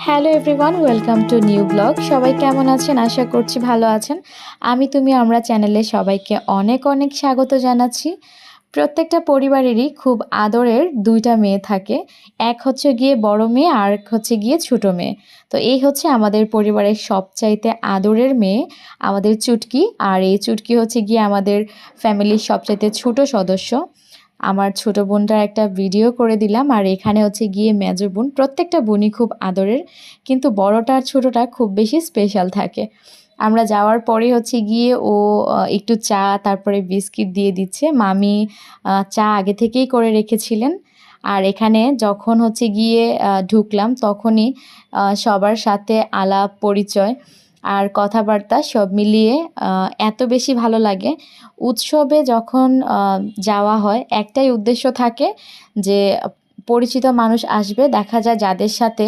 Hello everyone, welcome to new blog. সবাই কেমন আছেন? আশা করছি ভালো আছেন। আমরা চ্যানেলে সবাইকে অনেক অনেক স্বাগত জানাচ্ছি। প্রত্যেকটা পরিবারেরই খুব আদরের ২ টা মেয়ে থাকে। এক হচ্ছে গিয়ে বড় মেয়ে, আর এক হচ্ছে গিয়ে ছোট মেয়ে। তো এই হচ্ছে আমাদের পরিবারের সবচাইতে আদরের মেয়ে, আমাদের চুটকি। আর এই চুটকি হচ্ছে গিয়ে আমাদের ফ্যামিলির সবচাইতে ছোট সদস্য। আমার ছোট বোনটার একটা ভিডিও করে দিলাম। আর এখানে হচ্ছে গিয়ে মেজো বোন। প্রত্যেকটা বোনই খুব আদরের, কিন্তু বড়টা আর ছোটটা খুব বেশি স্পেশাল থাকে। আমরা যাওয়ার পরে হচ্ছে গিয়ে ও একটু চা তারপরে বিস্কিট দিয়ে দিচ্ছে। মামি চা আগে থেকেই করে রেখেছিলেন। আর এখানে যখন হচ্ছে গিয়ে ঢুকলাম তখনই সবার সাথে আলাপ পরিচয় আর কথাবার্তা সব মিলিয়ে এত বেশি ভালো লাগে। উৎসবে যখন যাওয়া হয় একটাই উদ্দেশ্য থাকে যে পরিচিত মানুষ আসবে, দেখা যায় যাদের সাথে